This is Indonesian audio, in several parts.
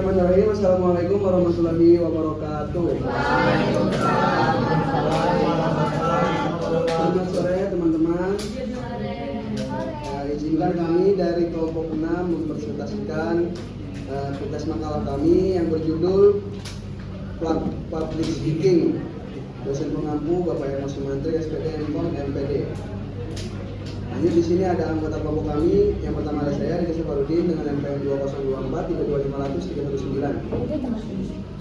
Bismillahirrahmanirrahim. Assalamualaikum warahmatullahi wabarakatuh. Selamat sore teman-teman. Izinkan kami dari kelompok 6 mempresentasikan tugas makalah kami yang berjudul Public Speaking. Dosen pengampu Bapak Ernest Sumantri, SPD, MPom, MPD. Lanjut di sini ada anggota kelompok kami. Yang pertama ada saya, Rizky Farudin dengan NPM 2024 32500 319.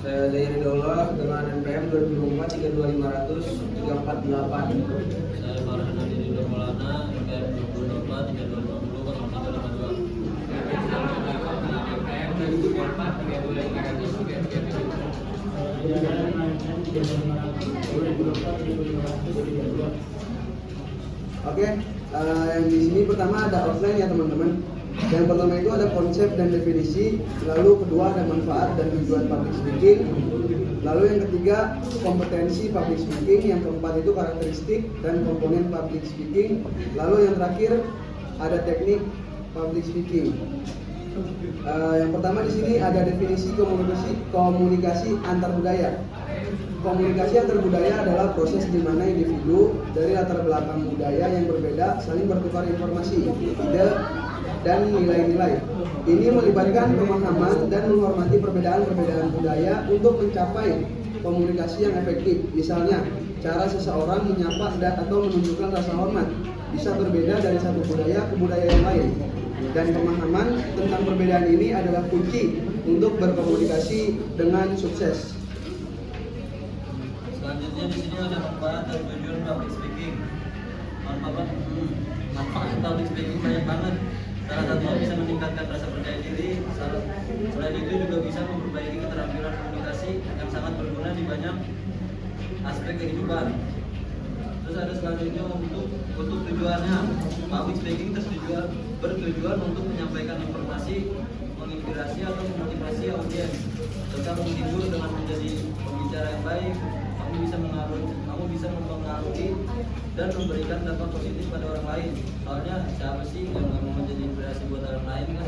Saya Zairi Daulah dengan NPM 2024 32500 348. Saya Farhan Adiri Maulana NPM 2024 320 0352. NPM 2024 32500. Oke, yang di sini pertama ada outline ya teman-teman. Yang pertama itu ada konsep dan definisi, lalu kedua ada manfaat dan tujuan public speaking, lalu yang ketiga kompetensi public speaking, yang keempat itu karakteristik dan komponen public speaking, lalu yang terakhir ada teknik public speaking. Yang pertama di sini ada definisi komunikasi antar budaya. Komunikasi antar budaya adalah proses di mana individu dari latar belakang budaya yang berbeda saling bertukar informasi, ide, dan nilai-nilai. Ini melibatkan pemahaman dan menghormati perbedaan-perbedaan budaya untuk mencapai komunikasi yang efektif. Misalnya, cara seseorang menyapa atau menunjukkan rasa hormat bisa berbeda dari satu budaya ke budaya yang lain. Dan pemahaman tentang perbedaan ini adalah kunci untuk berkomunikasi dengan sukses. Selanjutnya di sini ada manfaat dan tujuan public speaking. Manfaat public speaking banyak banget. Salah satunya bisa meningkatkan rasa percaya diri. Selain itu juga bisa memperbaiki keterampilan komunikasi yang sangat berguna di banyak aspek kehidupan. Terus ada selanjutnya untuk tujuannya, public speaking bertujuan untuk menyampaikan informasi, menginspirasi atau memotivasi audiens, serta menghibur dengan menjadi pembicara yang baik. Kamu bisa mempengaruhi dan memberikan dampak positif pada orang lain. Soalnya siapa sih yang nggak mau menjadi inspirasi buat orang lain kan?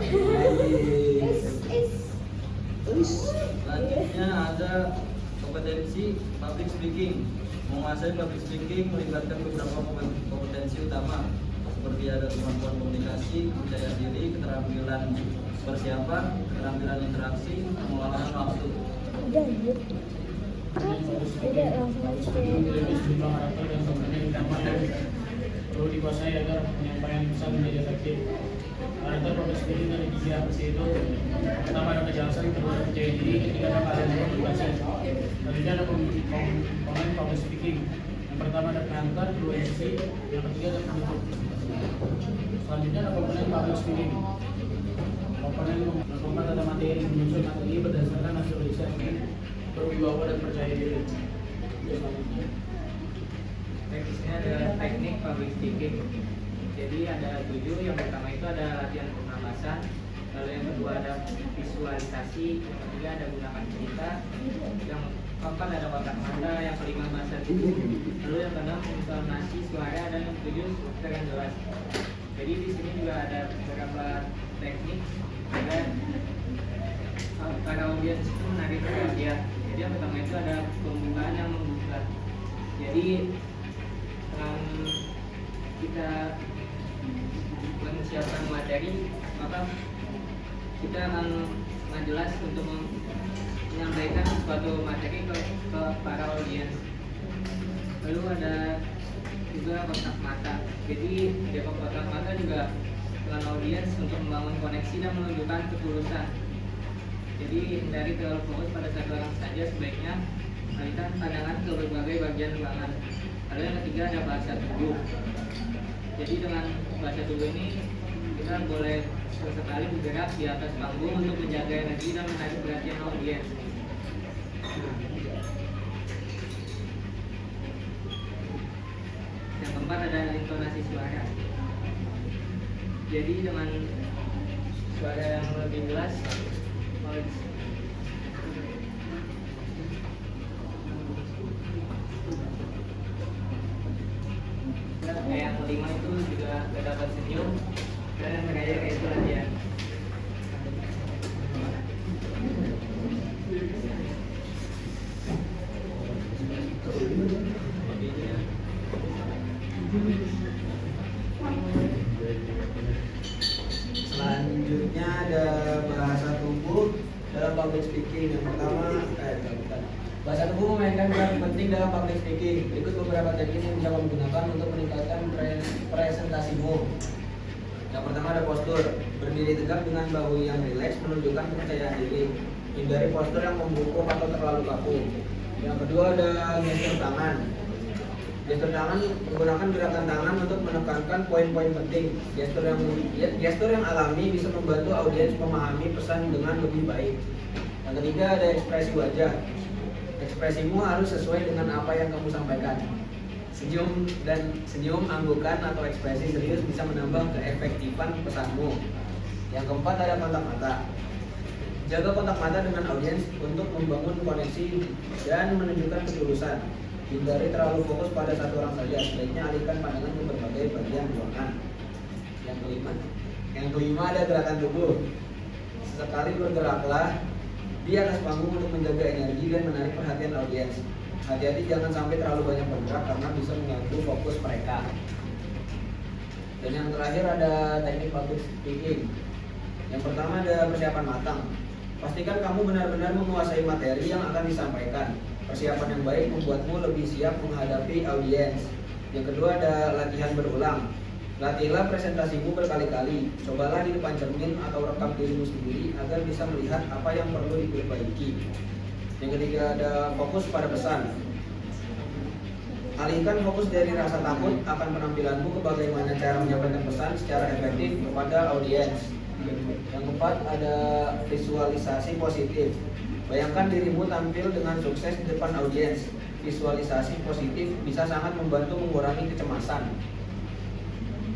Selanjutnya ada kompetensi public speaking. Menguasai public speaking melibatkan beberapa kompetensi utama, seperti ada kemampuan komunikasi, percaya diri, keterampilan persiapan, keterampilan interaksi, pengelolaan waktu. Perlu dikuasai agar penyampaian bisa menjadi efektif. Karakter public speaking ada tiga, yaitu pertama ada kejelasan, kedua ada percaya diri, ketiga ada keahlian komunikasi. Selanjutnya ada komponen public speaking. Yang pertama ada pengantar, kedua MC, yang ketiga ada penutup. Selanjutnya ada komponen public speaking. Komponen keempat ada materi, menyusun materi berdasarkan hasil riset, berwibawa dan percaya diri. Teknisnya adalah teknik public speaking. Jadi ada 7. Yang pertama itu ada latihan pernapasan, lalu yang kedua ada visualisasi, yang ketiga ada gunakan cerita, yang keempat ada watak mata, yang kelima bahasa tubuh, lalu yang keenam intonasi suara, dan yang ketujuh dengan jelas. Jadi di sini juga ada beberapa teknik agar para audiens itu menarik perhatian. Jadi yang pertama itu ada pembukaan yang membuka. Jadi kita menyiapkan materi, maka kita akan jelas untuk menyampaikan suatu materi ke para audiens. Lalu ada juga kontak mata. Jadi di kontak mata juga dengan audiens untuk membangun koneksi dan menunjukkan ketulusan. Jadi hindari terlalu fokus pada satu orang saja, sebaiknya alihkan pandangan ke berbagai bagian ruangan. Lalu yang ketiga ada bahasa tubuh. Jadi dengan bahasa tubuh ini kita boleh sesekali bergerak di atas panggung untuk menjaga energi dan menarik perhatian audiens. Yang keempat ada intonasi suara. Jadi dengan suara yang lebih jelas, yang kelima itu juga gak dapat senyum dan yang terakhir itu latihan. dalam public speaking. Yang pertama, bahasa tubuh memainkan peran penting dalam public speaking. Berikut beberapa teknik yang bisa kamu gunakan untuk meningkatkan presentasimu. Yang pertama ada postur. Berdiri tegak dengan bahu yang rileks menunjukkan kepercayaan diri. Hindari postur yang membungkuk atau terlalu kaku. Yang kedua ada gestur tangan. Gestur tangan menggunakan gerakan tangan untuk menekankan poin-poin penting. Gestur yang alami bisa membantu audiens memahami pesan dengan lebih baik. Yang ketiga ada ekspresi wajah. Ekspresimu harus sesuai dengan apa yang kamu sampaikan. Senyum, anggukan atau ekspresi serius bisa menambah keefektifan pesanmu. Yang keempat ada kontak mata. Jaga kontak mata dengan audiens untuk membangun koneksi dan menunjukkan ketulusan. Hindari terlalu fokus pada satu orang saja. Sebaiknya alihkan pandangan ke berbagai bagian ruangan. Yang kelima ada gerakan tubuh. Sesekali bergeraklah di atas panggung untuk menjaga energi dan menarik perhatian audiens. Hati-hati jangan sampai terlalu banyak bergerak karena bisa mengganggu fokus mereka. Dan yang terakhir ada teknik public speaking. Yang pertama ada persiapan matang. Pastikan kamu benar-benar menguasai materi yang akan disampaikan. Persiapan yang baik membuatmu lebih siap menghadapi audiens. Yang kedua ada latihan berulang. Latihlah presentasimu berkali-kali. Cobalah di depan cermin atau rekam dirimu sendiri agar bisa melihat apa yang perlu diperbaiki. Yang ketiga ada fokus pada pesan. Alihkan fokus dari rasa takut akan penampilanmu ke bagaimana cara menyampaikan pesan secara efektif kepada audiens. Yang keempat ada visualisasi positif. Bayangkan dirimu tampil dengan sukses di depan audiens. Visualisasi positif bisa sangat membantu mengurangi kecemasan.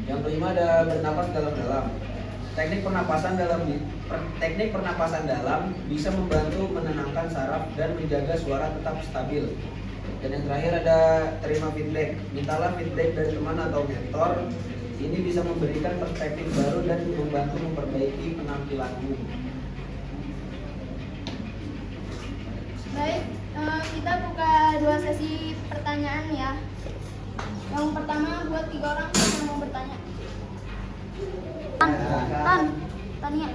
Yang kelima ada bernapas dalam-dalam. Teknik pernapasan dalam bisa membantu menenangkan saraf dan menjaga suara tetap stabil. Dan yang terakhir ada terima feedback. Mintalah feedback dari teman atau mentor. Ini bisa memberikan perspektif baru dan membantu memperbaiki penampilanmu. Baik, kita buka 2 sesi pertanyaan ya. Yang pertama buat 3 orang yang mau bertanya. Tanya.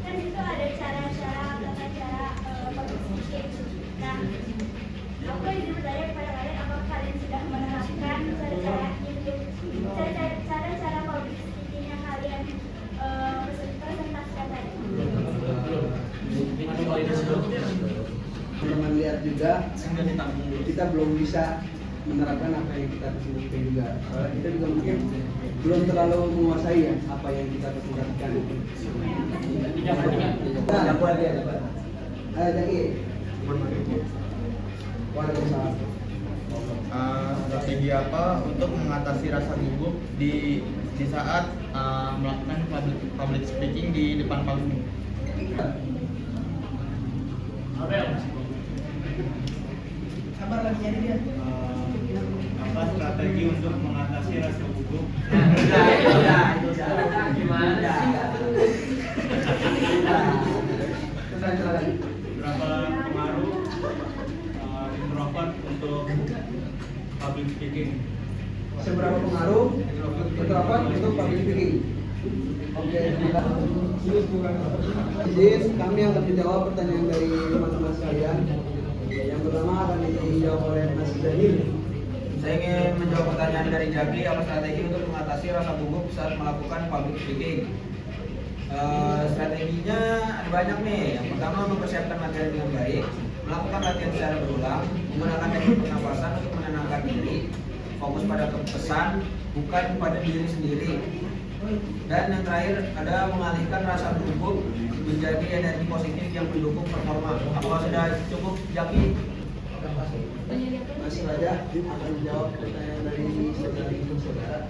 Kan itu ada cara-cara public speaking. Nah, aku ingin bertanya kepada kalian, apakah kalian sudah menerapkan cara-cara public speaking yang kalian presentasikan tadi? Teman-teman lihat juga kita belum bisa menerapkan apa yang kita presentasikan juga. Kita juga mungkin belum terlalu menguasai ya apa yang kita presentasikan. Jadi, waalaikumsalam. Strategi apa untuk mengatasi rasa gugup di saat melakukan public speaking di depan panggung? Sabar lagi jadi dia. Apa strategi untuk mengatasi rasa gugup? Gimana sih? Berapa pengaruh introvert untuk public speaking? Seberapa pengaruh introvert untuk public speaking? Oke, izin kami akan menjawab pertanyaan dari teman-teman sekalian. Yang pertama akan dijawab oleh Mas Daniel. Saya ingin menjawab pertanyaan dari Jaki, apa strategi untuk mengatasi rasa gugup saat melakukan public speaking? Strateginya ada banyak nih. Yang pertama mempersiapkan materi dengan baik, melakukan latihan secara berulang, menggunakan teknik pernapasan untuk menenangkan diri, fokus pada pesan, bukan pada diri sendiri. Dan yang terakhir ada mengalihkan rasa gugup menjadi energi positif yang mendukung performa. Apakah sudah cukup, Jaki? Masih Raja akan menjawab pertanyaan dari saudara.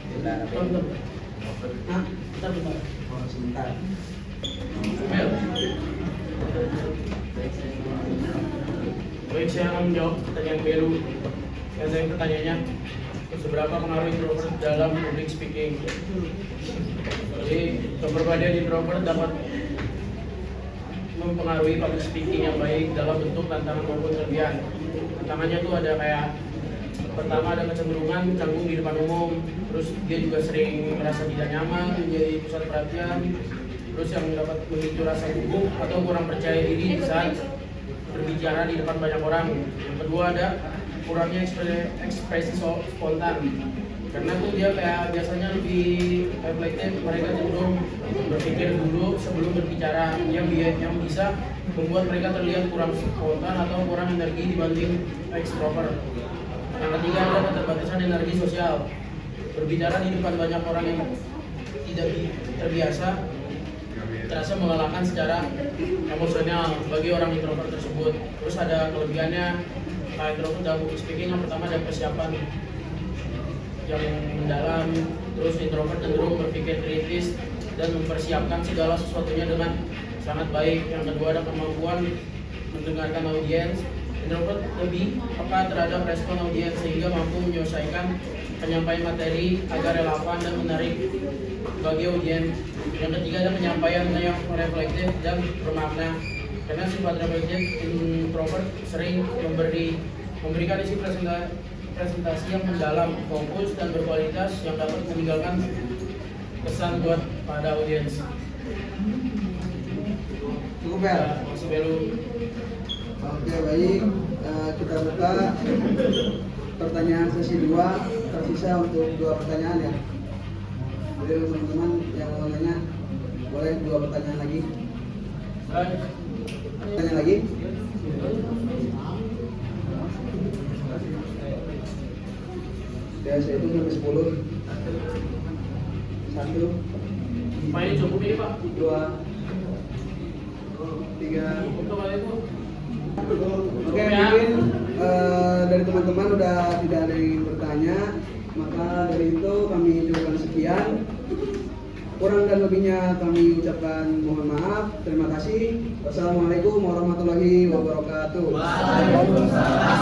Oh, sebentar. Baik, saya akan menjawab pertanyaan Beru. Saya pertanyaannya, seberapa pengaruh introvert dalam public speaking? Jadi, keberbedaan introvert dapat mempengaruhi public speaking yang baik dalam bentuk tantangan maupun kelebihan. Tantangannya tuh ada kayak pertama ada kecenderungan canggung di depan umum, terus dia juga sering merasa tidak nyaman menjadi pusat perhatian, terus yang dapat memicu rasa gugup atau kurang percaya diri saat berbicara di depan banyak orang. Yang kedua ada kurangnya ekspresi spontan, karena tuh dia kayak biasanya lebih reflektif, mereka cenderung berpikir dulu sebelum berbicara, yang bisa membuat mereka terlihat kurang spontan atau kurang energi dibanding ekstrovert. Yang ketiga ada keterbatasan energi sosial, berbicara di depan banyak orang yang tidak terbiasa terasa melelahkan secara emosional bagi orang introvert tersebut. Terus ada kelebihannya, introvert dalam public speaking yang pertama ada persiapan yang mendalam, terus introvert cenderung berpikir kritis dan mempersiapkan segala sesuatunya dengan sangat baik. Yang kedua ada kemampuan mendengarkan audiens, introvert lebih peka terhadap respon audiens sehingga mampu menyelesaikan penyampaian materi agar relevan dan menarik bagi audiens. Yang ketiga ada penyampaian yang reflektif dan bermakna, karena sifat reflektif introvert sering memberikan isi presentasi yang mendalam, fokus dan berkualitas yang dapat meninggalkan kesan buat pada audiens. Cukup ya? Masih belum. Oke, baik. Kita buka pertanyaan sesi 2, tersisa untuk 2 pertanyaan ya. Jadi teman-teman yang mau nanya boleh 2 pertanyaan lagi. Tanya lagi. Ya, saya hitung sampai 10. 1, Ini cukup ini Pak. 2, 3. Untuk kali itu. Oke, mungkin dari teman-teman udah tidak ada yang bertanya, maka dari itu kami cukupkan sekian. Kurang dan lebihnya kami ucapkan mohon maaf. Terima kasih. Wassalamualaikum warahmatullahi wabarakatuh. Waalaikumsalam.